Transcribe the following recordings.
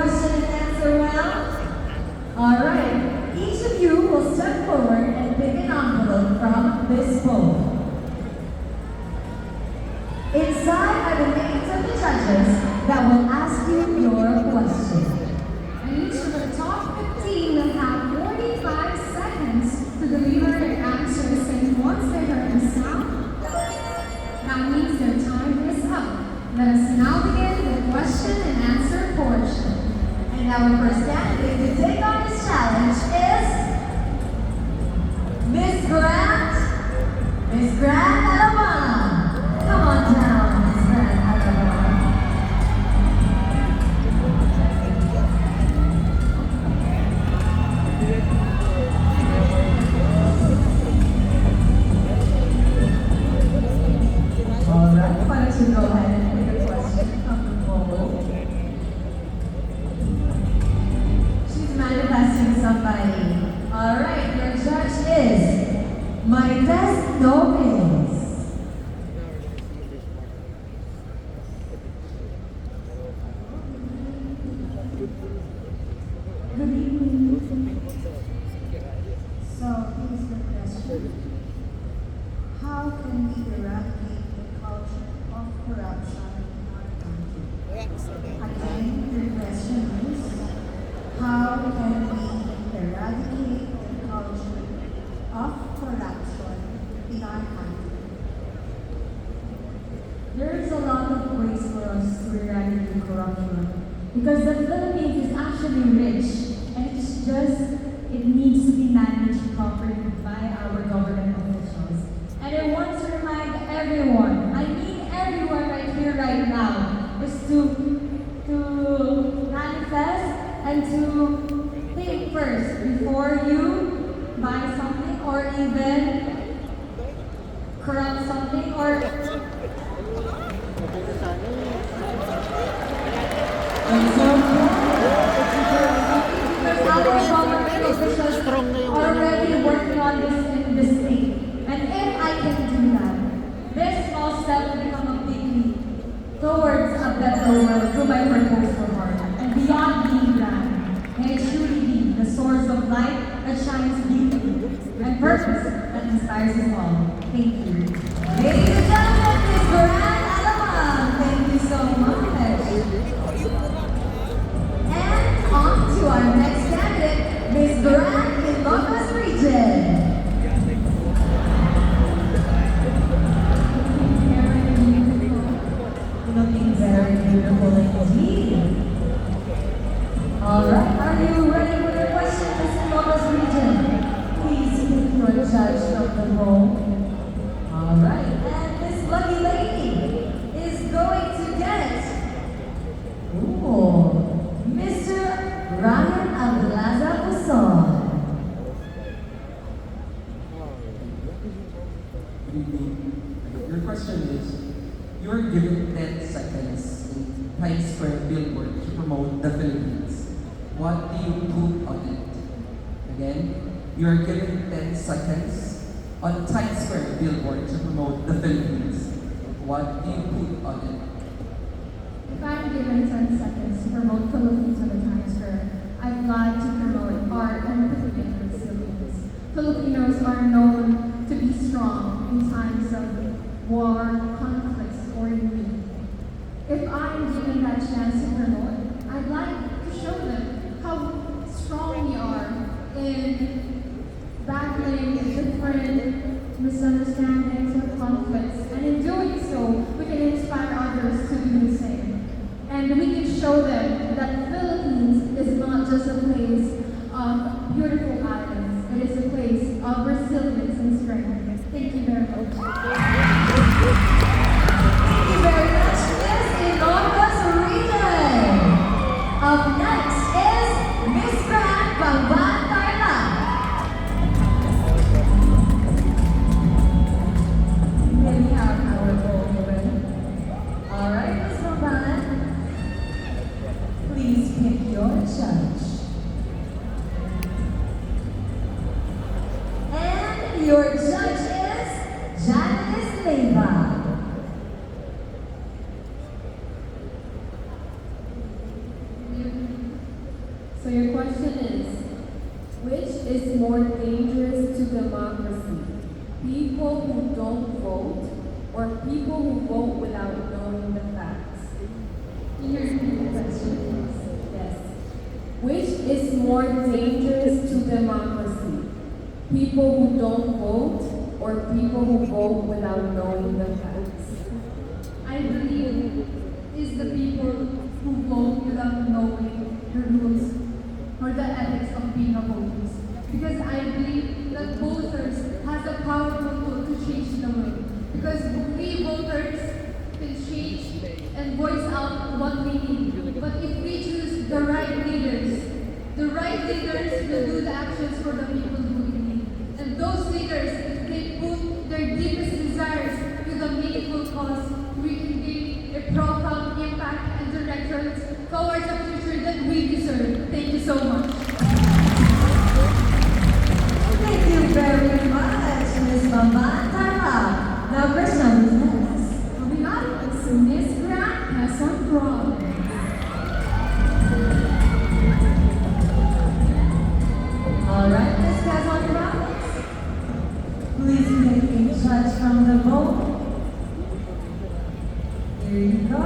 question and answer well? Alright, each of you will step forward and pick an envelope from this bowl. Inside are the names of the judges that will ask you your question. And each of the top 15 will have 45 seconds to deliver their answers, and once they hear the sound, that means their time is up. Let us now begin the question and answer portion. And our first candidate to take on this challenge is Miss Grant. Miss Grant Alabama. Come on down, Miss Grant Alabama. Alright, why don't you go ahead and pick a question from the bowl. She's manifesting somebody. Alright, your judge is Marites Gomez. Good evening. So, here's the question. How can we eradicate the culture of corruption in our country? Again, the question is, how can we eradicate the culture of corruption in our country? There is a lot of ways for us to eradicate corruption because the Philippines is actually rich and it needs to be managed properly by our government officials. And I want to remind everyone, I mean everyone right here, right now, is to manifest and to think first before you buy something or even corrupt something or because our government officials are already working on this in this state. And if I can do that, this small step will become a big leap towards a better world through my purpose for heart. And beyond being grand, may it truly be the source of light that shines deeply and purpose that inspires us all. Thank you. Ladies and gentlemen, Miss Grant Alabama, thank you so much. And on to our next candidate, Miss Grant in Ilocos Region. Looking very beautiful indeed. Alright, are you ready for your question, Miss Ilocos Region? Please pick your judge from the roll. Alright, and this lucky lady is going to get Mr. Ryan Ablaza Buson. Your question is, you are given 10 seconds in Times Square billboard to promote the Philippines. What do you put on it? Again, you are given 10 seconds on Times Square billboard to promote the Philippines. What do you put on it? If I'm given 10 seconds to promote Philippines on the Times Square, I'd like to promote art and Filipino resilience. Filipinos are known to be strong in times of war, conflicts, or need. If I'm given that chance to promote, I'd like to show them how strong we are in battling different misunderstandings or conflicts. And in doing so, we can inspire others to do the same. And we can show them that the Philippines is not just a place of beautiful islands. It is a place of resilience and strength. Thank you very much. Thank you very much, Miss Ilocos Region. Up next is Miss Grant Bangban Carla. Here we have our goal. Alright, Miss Bangban, please pick your judge. And your judge is Janice Leyva. democracy? People who don't vote or people who vote without knowing the facts? Can you repeat the question, please? Yes. Which is more dangerous to democracy? People who don't vote or people who vote without knowing the facts? I believe is the people who vote without knowing the rules or the ethics of being a voters. Because I believe that voters has a powerful tool to change the world. Because we voters can change and voice out what we need. But if we choose the right leaders will do the actions for the people who we need. And those leaders, if they put their deepest desires to the meaningful cause, we can give a profound impact and directions towards a future that we deserve. Thank you so much. Thank you very much, Miss Mama. Time out. Now, Krishna, who's next? Moving on to Miss Grant has some problems. All right, Miss Quezon Province. Please take a judge from the vote. Here you go.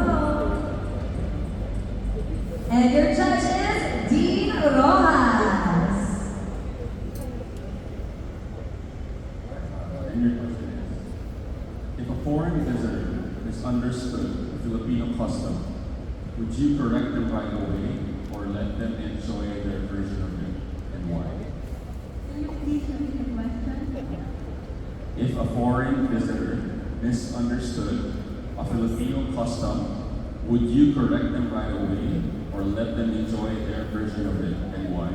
And your judge is Dean Rojas. And your question is, if a foreign visitor misunderstood the Filipino custom, would you correct them right away or let them enjoy their version of it, and why? Can you please repeat the question? If a foreign visitor misunderstood a Filipino custom, would you correct them right away or let them enjoy their version of it, and why?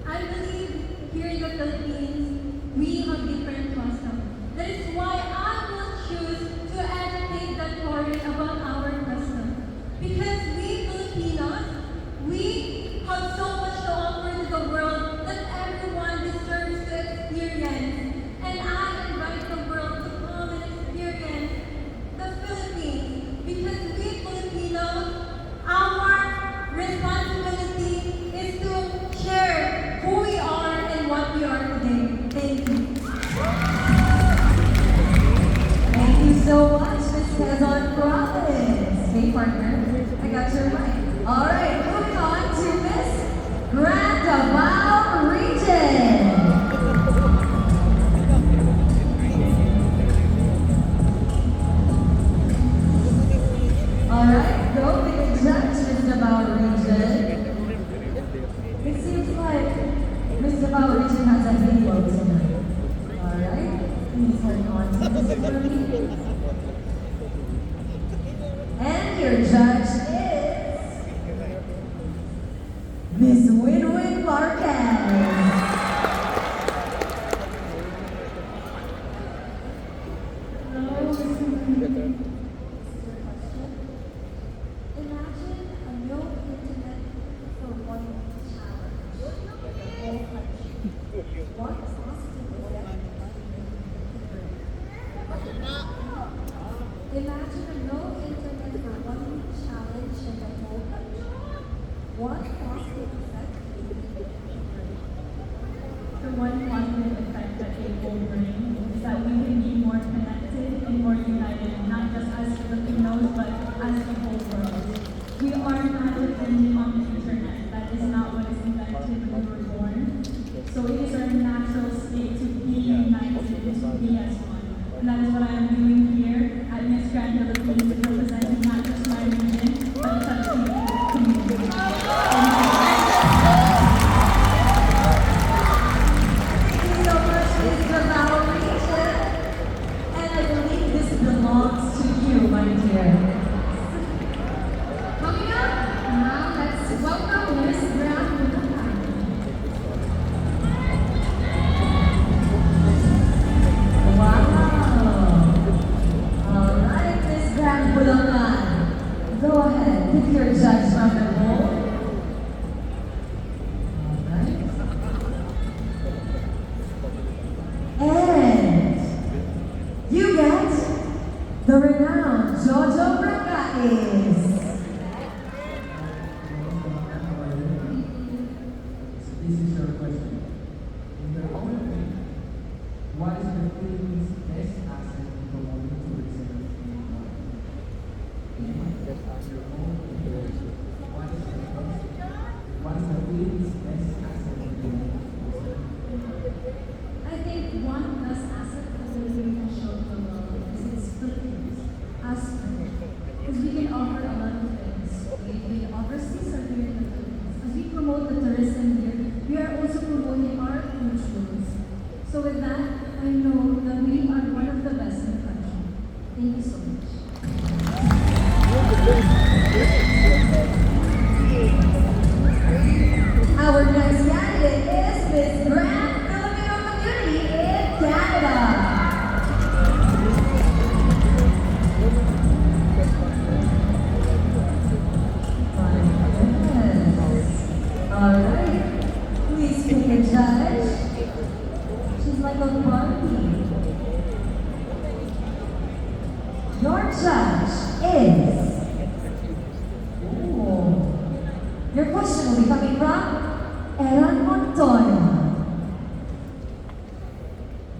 I believe here in the Philippines, we have different customs. That is why I will choose to educate the foreign about our custom. Because we Filipinos, we have so much to offer to the world that everyone deserves to experience. And I invite the world to come and experience the Philippines. Because we Filipinos, our responsibility is to share who we are and what we are today. Thank you. Thank you so much, Miss Quezon Province. Hey, partner. I got your mic. All right, moving on to Miss Grand Davao Region. All right, go with the judge, Miss Davao Region. It seems like Miss Davao Region has a halo tonight. All right, please hold on to this for me. And your judge is Miss Winwin Marquez. Imagine a no internet for one challenge in the whole country. What positive effect Imagine a no internet for 1 week challenge in the whole country. What positive effect The one positive effect that it will bring is that we can be more connected and more united, not just as Filipinos, but as the whole world. We are not dependent on the internet. That is not what is invented when we were born. So it is our natural state to be united and to be as one. And that is what I am doing here at Miss Grand Philippines, representing not just my region, but the Filipino community. Thank you so much, Miss Davao Region. And I believe this belongs to you, my dear. Coming up, now let's welcome Miss Grand. Wow. All right, Miss Thank you so much. Our next candidate is Miss Grand Filipino Community in Canada. My goodness. Alright. Please pick a judge. She's like a Barbie. Your judge is. Ooh. Your question will be coming from Eran Montoya.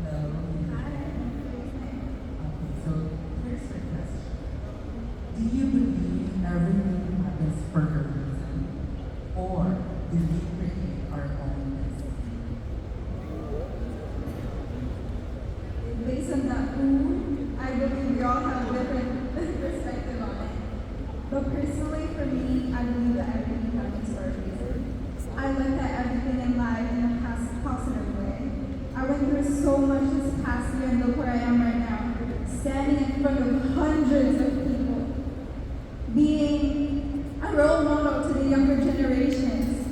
Hello. Okay, so here's my question. Do you believe everything happens for a reason? Or do we create our own destiny? Based on that, I believe we all have different perspective on it. But personally, for me, I believe that everything happens for a reason. I looked at everything in life in a positive way. I went through so much this past year, and look where I am right now, standing in front of hundreds of people, being a role model to the younger generations.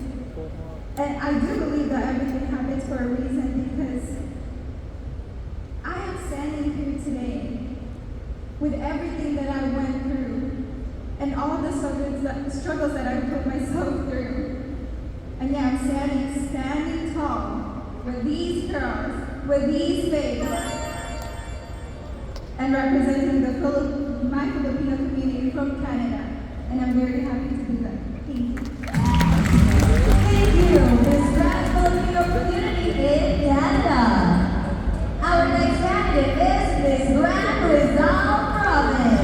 And I do believe that everything happens for a reason because I am standing here today with everything that I went through and all the struggles that I put myself through. And yeah, I'm standing tall with these girls, with these babes, and representing my Filipino community from Canada. And I'm very happy to do that. Thank you. Thank you, Miss Grand Filipino Community in Canada. Our next candidate is Miss Grand Rizal Province.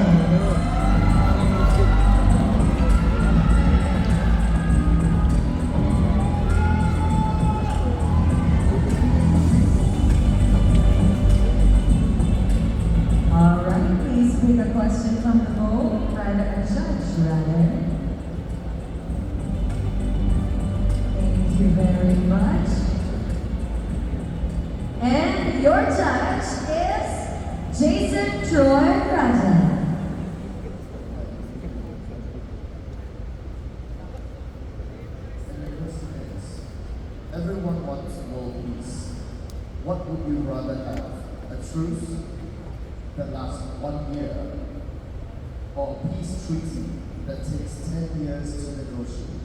All right, please pick a question from the bowl, rather a judge, rather. Thank you very much. And your judge is Jason Troy Rajan. Everyone wants world peace. What would you rather have? A truce that lasts 1 year or a peace treaty that takes 10 years to negotiate?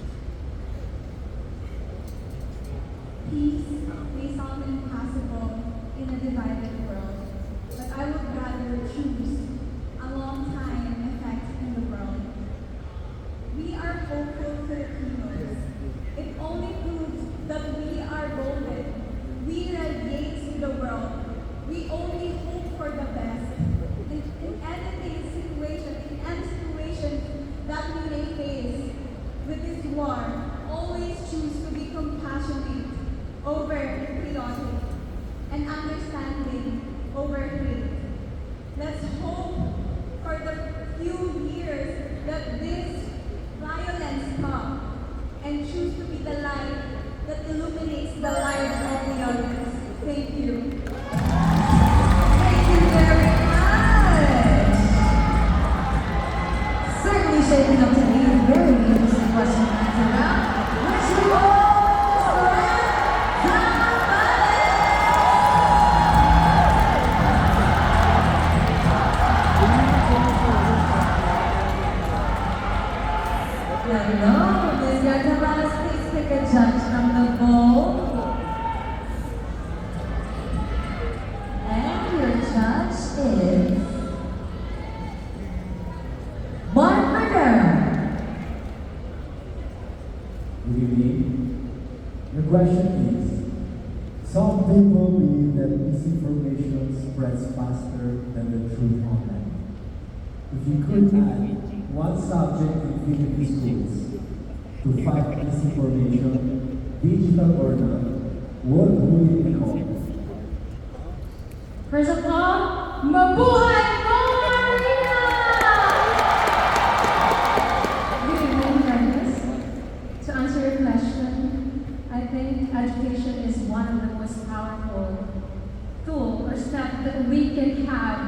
Peace may sound impossible in a divided world, but I would rather choose a long time effect in the world. We are hopeful Filipinos. It only proves that we are golden. We radiate to the world. We only hope for the best. In any situation that we may face with this war, always choose to be compassionate over chaotic and understanding over hate. Let's hope for the few years that this violence stops and choose to be the light that illuminates the lives of the others. Thank you. Thank you very much. Certainly shaping up to be a very interesting question and answer round. Which we all Hello, Ms. Gartabalas, please pick a judge from the bowl. And your judge is Mark Rivera. Good evening. The question is, some people believe that misinformation spreads faster than the truth online. If you could add one subject in Philippine schools to fight misinformation, digital or not, what would it be called? First of all, mabuhay Marina! Good evening, friends. To answer your question, I think education is one of the most powerful tool or step that we can have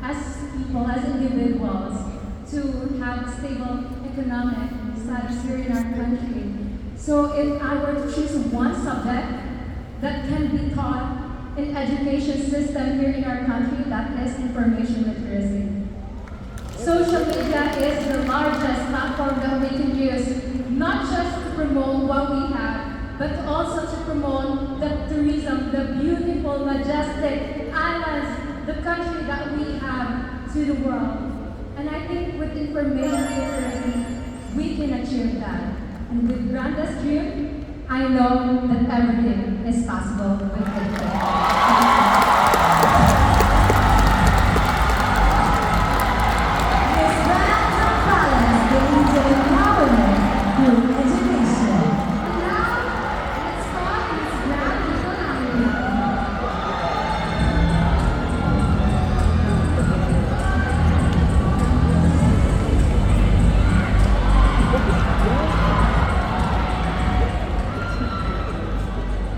as people, as individuals, to have stable economic status here in our country. So if I were to choose one subject that can be taught in education system here in our country, that is information literacy. Social media is the largest platform that we can use, not just to promote what we have, but also to promote the tourism, the beautiful, majestic islands, the country that we have to the world. And I think with information literacy, we can achieve that. And with Granda's dream, I know that everything is possible with it.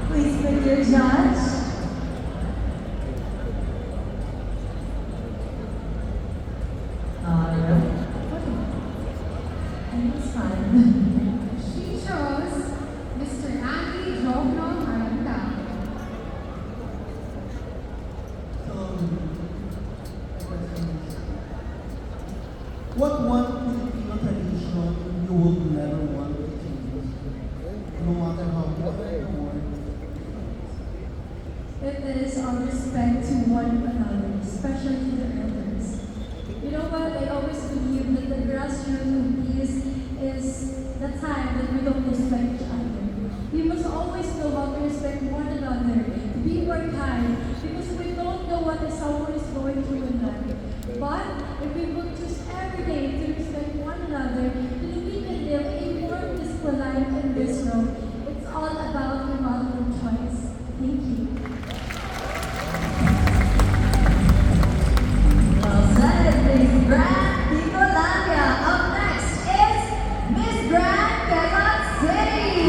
Please pick your judge. Alright. And it's fine. She chose Mr. Andy Jogno Aranda. What one Filipino tradition you would never want to change, no matter how good or It is our respect to one another, especially to the elders. You know what? I always believe that the grassroots of peace is the time that we don't respect each other. We must always know how to respect one another, to be more kind, because we don't know what someone is going through in life. But if we would choose every day to respect one another, then we can live a more peaceful life in this world. It's all about your multiple choice. Thank you. Well said, Miss Grand Nicolania. Up next is Miss Grand Quezon City.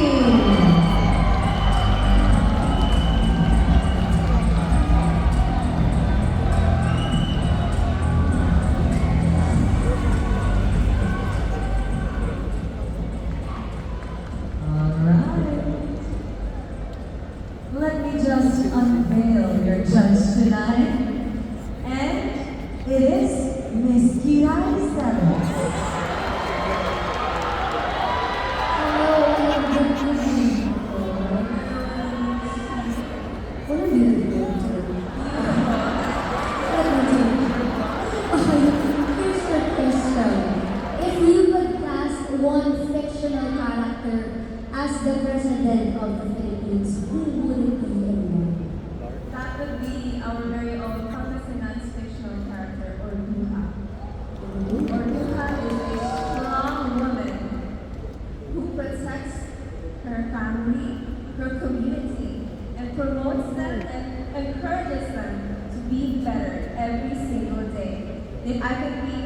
Alright. Let me just unveil your judge tonight. And it is Miss Kirai Sellers. Hello, good evening. What are you doing? Here's your question. If you could cast one fictional character as the president of the Philippines, who would it be and why? That would be our very own Pangasinan fictional character, Orduha. Orduha is a strong woman who protects her family, her community, and promotes them and encourages them to be better every single day. If I could be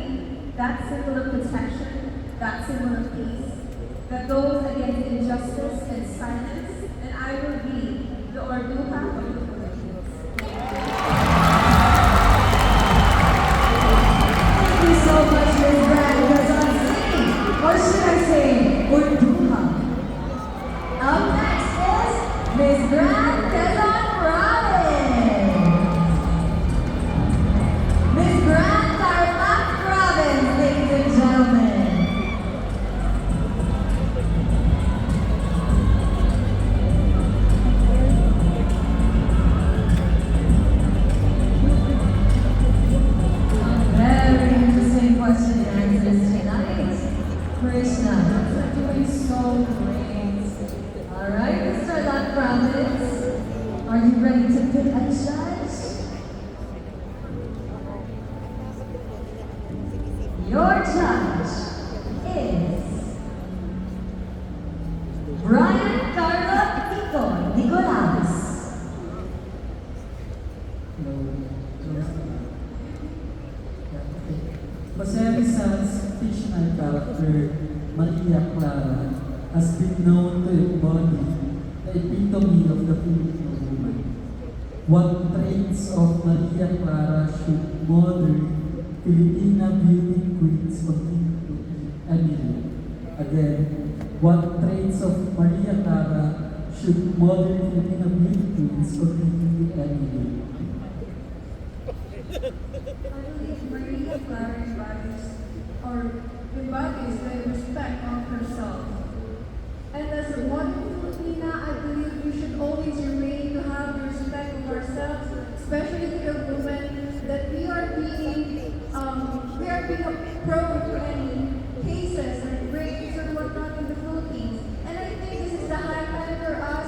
that symbol of protection, that symbol of peace, that goes against injustice and silence, then I will be the Orduha of the Philippines. Thank you so much, Miss Grand Quezon City. Or should I say, Urduha. Up next is Miss Grand Quezon Province. Miss Grand Tarlac Province, ladies and gentlemen. Very interesting question and answers tonight. Krishna, you're doing so great. Alright, Mr. Tarlac Province, are you ready to pick a judge? Your judge is Brian Carlo Pico Nicolaus. Jose Rizal's fictional character, Maria Clara, has been known to embody the epitome of the Filipino woman. What traits of Maria Clara should modern Filipina beauty queens continue to emulate? Again, what traits of Maria Clara should modern Filipina beauty queens continue to emulate? I believe Maria Clara embodies the respect of herself. And as a modern Filipina, I believe we should always remain to have the respect of ourselves, especially to the women, that we are being prone to any cases or rapes or whatnot in the Philippines. And I think this is the high time for us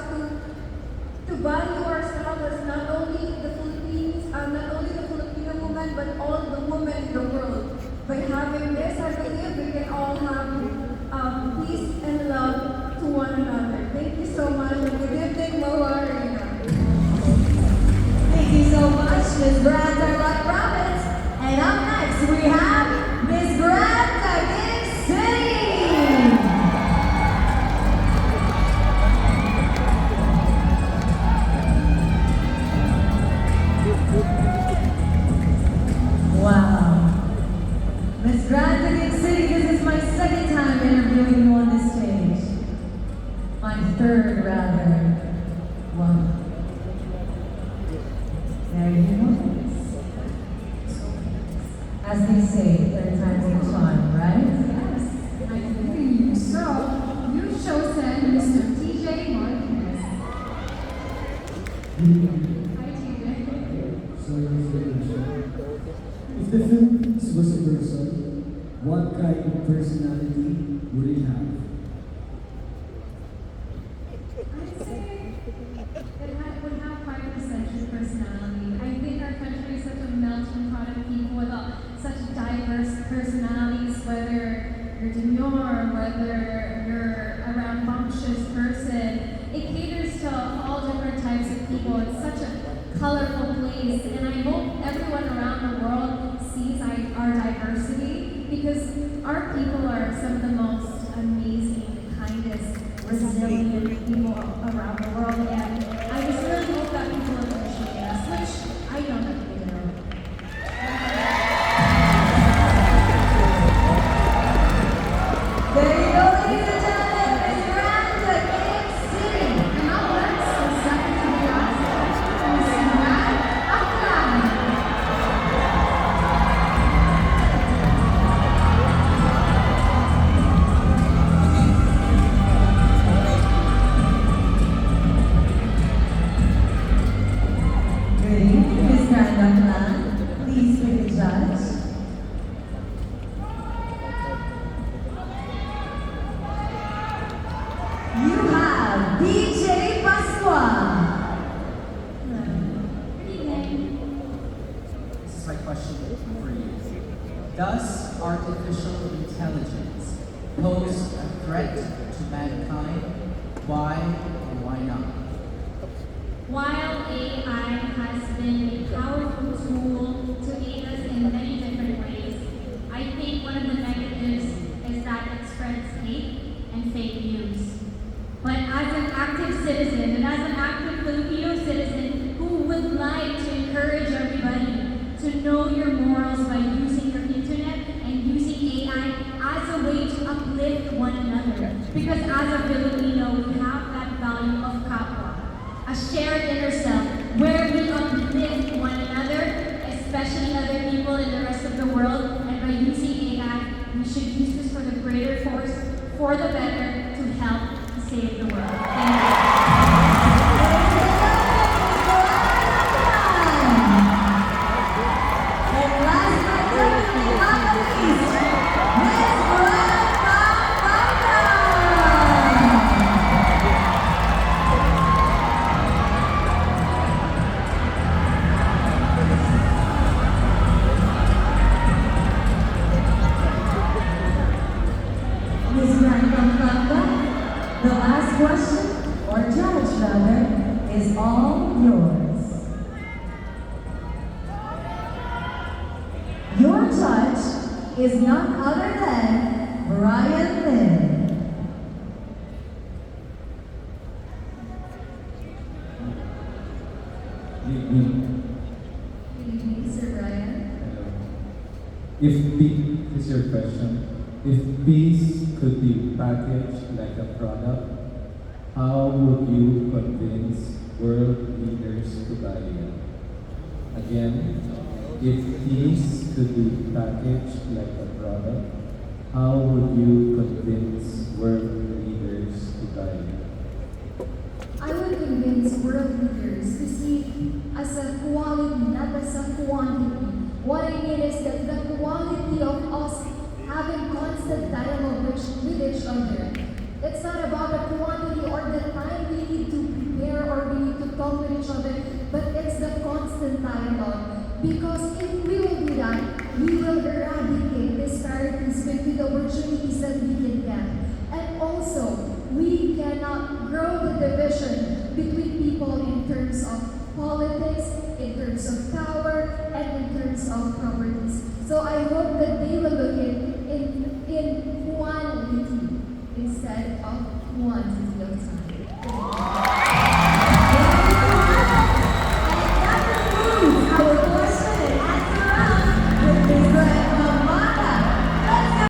to value ourselves as not only the Filipino woman, but all the women in the world. By having this, I believe we can all have peace and love to one another. Thank you so much, and good evening, Maharina. Thank you so much, Ms. Brenda Robbins. And up next, we have Ms. Brenda Gibbs City. Wow. Ms. Brenda Gibbs City, this is my second time interviewing you on this stage. My third, rather. Wow. There you go. As they say, third time's a charm, right? Yes, I believe you. So, you've chosen Mr. TJ Martinez. Hi, TJ. So here's the question. If the Philippines was a person, what kind of personality would it have? I'd say would have quite a centric personality. I think our country is such a melting pot of people with such diverse personalities, whether you're demure, whether you're a rambunctious person. It caters to all different types of people. It's such a colorful place, and I hope everyone around the world sees our diversity, because our people are some of the most amazing, kindest, resilient people around the world, and I just really hope that people appreciate us, which I know that they do. There you go, ladies and gentlemen, Ms. Brenda Gibbs City. And up next, the second to the last, Ms. Matt Aklan. Good evening, Ms. Brenda. Please be the judge. You have DJ Pasqua. Good evening. This is my question for you. Does artificial intelligence pose a threat to mankind? Why or why not? While AI has been a powerful tool to aid us in many different ways, I think one of the negatives is that it spreads hate and fake news. But as an active citizen and as an active Filipino citizen who would like to encourage everybody to know your morals by using your internet and using AI as a way to uplift one another. Because as a Filipino, we have that value of kapwa, a shared inner self, where we uplift one another, especially other people in the rest of the world, and by using AI, we should use this for the greater force, for the better, to help to save the world. Thank you. And last but certainly not the least, Ms. Brenda Ms. Brenda, the last question, or judge rather, is all yours. Your judge is none other than Brian Lynn. Good evening. Good evening, Sir Brian. Hello. If peace is your question, if peace could be packaged like a product, how would you convince world leaders to buy it? Again, if peace could be packaged like a product, how would you convince world leaders to buy it? I would convince world leaders to see as a quality, not as a quantity. What I mean is that the quality of us having constant dialogue with each other. It's not about the quantity or the time we need to prepare or we need to talk with each other, but it's the constant dialogue. Because if we will do that, we will eradicate disparities between the opportunities that we can get. And also, we cannot grow the division between people in terms of politics, in terms of power, and in terms of properties. So I hope that they will look in quantity instead of